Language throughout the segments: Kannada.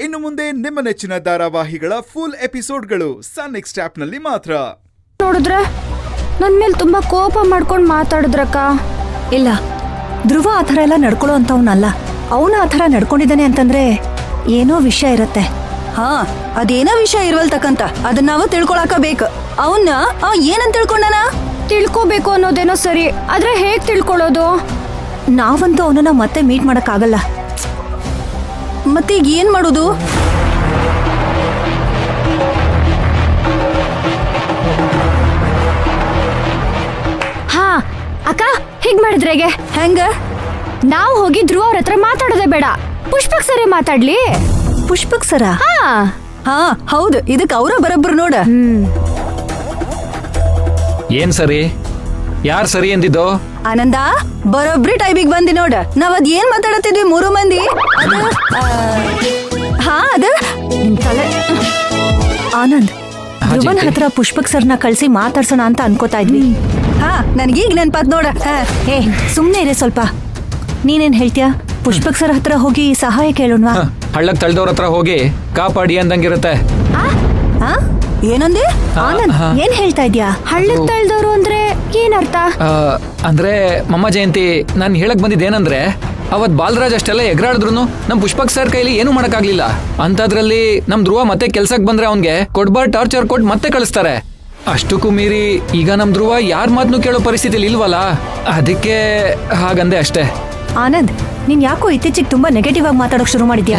ಇನ್ನು ಮುಂದೆ ನಿಮ್ಮ ನೆಚ್ಚಿನ ಧಾರಾವಾಹಿಗಳ ಫುಲ್ ಎಪಿಸೋಡ್ಗಳು ಸನ್ ನೆಕ್ಸ್ಟ್ ಆಪ್ನಲ್ಲಿ ಮಾತ್ರ. ನೋಡಿದ್ರೆ ನನ್ ಮೇಲೆ ತುಂಬಾ ಕೋಪ ಮಾಡ್ಕೊಂಡು ಮಾತಾಡಿದ್ರಕ್ಕ. ಇಲ್ಲ, ಧ್ರುವ ಆ ಥರ ಎಲ್ಲ ನಡ್ಕೊಳ್ಳೋ ಅಂತವ್ನಲ್ಲ. ಅವನು ಆ ಥರ ನಡ್ಕೊಂಡಿದ್ದಾನೆ ಅಂತಂದ್ರೆ ಏನೋ ವಿಷಯ ಇರತ್ತೆ. ಹಾ, ಅದೇನೋ ವಿಷಯ ಇರುವಲ್ತಕ್ಕಂತ ಅದನ್ನ ನಾವು ತಿಳ್ಕೊಳಕ ಬೇಕು. ಅವನ್ನ ಏನಂತ ತಿಳ್ಕೊಂಡನ? ತಿಳ್ಕೋಬೇಕು ಅನ್ನೋದೇನೋ ಸರಿ, ಆದ್ರೆ ಹೇಗ್ ತಿಳ್ಕೊಳ್ಳೋದು? ನಾವಂತೂ ಅವನನ್ನ ಮತ್ತೆ ಮೀಟ್ ಮಾಡಕ್ಕಾಗಲ್ಲ. ಮತ್ತೆ ಈಗ ಏನ್ ಮಾಡೋದು? ಹಾ ಅಕ್ಕ, ಹೀಗ್ ಮಾಡಿದ್ರೆಗೆ ಹೆಂಗ? ನಾವು ಹೋಗಿ ಧ್ರುವ ಅವ್ರ ಹತ್ರ ಮಾತಾಡೋದೇ ಬೇಡ, ಪುಷ್ಪಕ್ ಸರಿ ಮಾತಾಡ್ಲಿ. ಪುಷ್ಪಕ್ ಸರ? ಹಾ ಹೌದು, ಇದಕ್ ಅವ್ರ ಬರಬ್ರು ನೋಡ. ಏನ್ ಸರಿ? ಯಾರ್ ಸರಿ ಎಂದಿದ್ದು? ಆನಂದ, ಬರೋಬ್ರಿ ಟೈಮಿಗೆ ಬಂದಿ ನೋಡ. ನಾವ್ ಅದ್ ಏನ್ ಮಾತಾಡತ್ತಿದ್ವಿ ಮೂರು ಮಂದಿ? ಅದ ನಿನ್ ತಲೆ. ಆನಂದ್, ಧ್ರುವನ್ ಹತ್ರ ಪುಷ್ಪಕ್ ಸರ್ನ ಕಳ್ಸಿ ಮಾತಾಡ್ಸೋಣ ಅಂತ ಅನ್ಕೋತಾ ಇದ್ವಿ. ಹಾ, ನನ್ಗೀಗ ನೆನ್ಪಾತ್ ನೋಡ. ಏ ಸುಮ್ನೆ ಇರೇ ಸ್ವಲ್ಪ. ನೀನೇನ್ ಹೇಳ್ತೀಯ? ಪುಷ್ಪಕ್ ಸರ್ ಹತ್ರ ಹೋಗಿ ಸಹಾಯ ಕೇಳೋಣವಾ? ಹಳ್ಳಕ್ ತಳ್ದವ್ರ ಹತ್ರ ಹೋಗಿ ಕಾಪಾಡಿ ಅಂದಂಗಿರುತ್ತೆ. ಏನಂದೆ? ಆನಂದ್, ಏನ್ ಹೇಳ್ತಾ ಇದ್ಯಾ? ಹಳ್ಳಕ್ ತಳ್ದವ್ರು ಅಂದ್ರೆ ಏನರ್ಥ? ಅಂದ್ರೆ ಮಮ್ಮ ಜಯಂತಿ, ನಾನ್ ಹೇಳಕ್ ಬಂದಿದ್ದೇನಂದ್ರೆ, ಅವತ್ ಬಾಲರಾಜ್ ಅಷ್ಟೆಲ್ಲ ಎಗರಾಡಿದ್ರು ನಮ್ ಪುಷ್ಪಕ್ ಸರ್ ಕೈಲಿ ಏನು ಮಾಡಕ್ಕಾಗ್ಲಿಲ್ಲ. ಅಂತದ್ರಲ್ಲಿ ನಮ್ ಧ್ರುವ ಮತ್ತೆ ಕೆಲ್ಸಕ್ ಬಂದ್ರೆ ಅವ್ನ್ಗೆ ಕೊಡ್ಬಾರ್ ಟಾರ್ಚರ್ ಕೊಟ್ಟು ಮತ್ತೆ ಕಳಿಸ್ತಾರೆ. ಅಷ್ಟಕ್ಕೂ ಮೀರಿ ಈಗ ನಮ್ ಧ್ರುವ ಯಾರ್ ಮಾತ್ನು ಕೇಳೋ ಪರಿಸ್ಥಿತಿಲಿ ಇಲ್ವಲ್ಲ, ಅದಕ್ಕೆ ಹಾಗಂದೆ ಅಷ್ಟೇ. ಆನಂದ್, ನೀನ್ ಯಾಕೋ ಇತ್ತೀಚಿಗೆ ತುಂಬಾ ನೆಗೆಟಿವ್ ಆಗಿ ಮಾತಾಡೋಕ್ ಶುರು ಮಾಡಿದ್ಯಾ?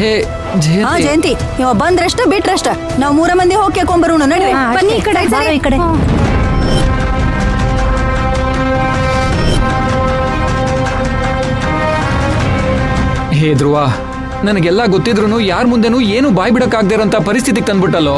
ಹಾ ಜಯಂತಿ, ಇವ ಬಂದ್ರಷ್ಟ ಬಿಟ್ರಷ್ಟ ನಾವ್ ಮೂರ ಮಂದಿ ಹೋಗಿ ಕೇಳ್ಕೊಂಬರೋಣ. ನಡ್ರಿ, ಬನ್ನಿ ಈ ಕಡೆ. ಈ ಕಡೆ. ಹೇ ಧ್ರುವ, ನನಗೆಲ್ಲ ಗೊತ್ತಿದ್ರು ಯಾರ ಮುಂದೆನೂ ಏನು ಬಾಯ್ ಬಿಡಕ್ಕಾಗ್ದಿರೋಂತ ಪರಿಸ್ಥಿತಿಗೆ ತಂದ್ಬಿಟ್ಟಲ್ಲೋ.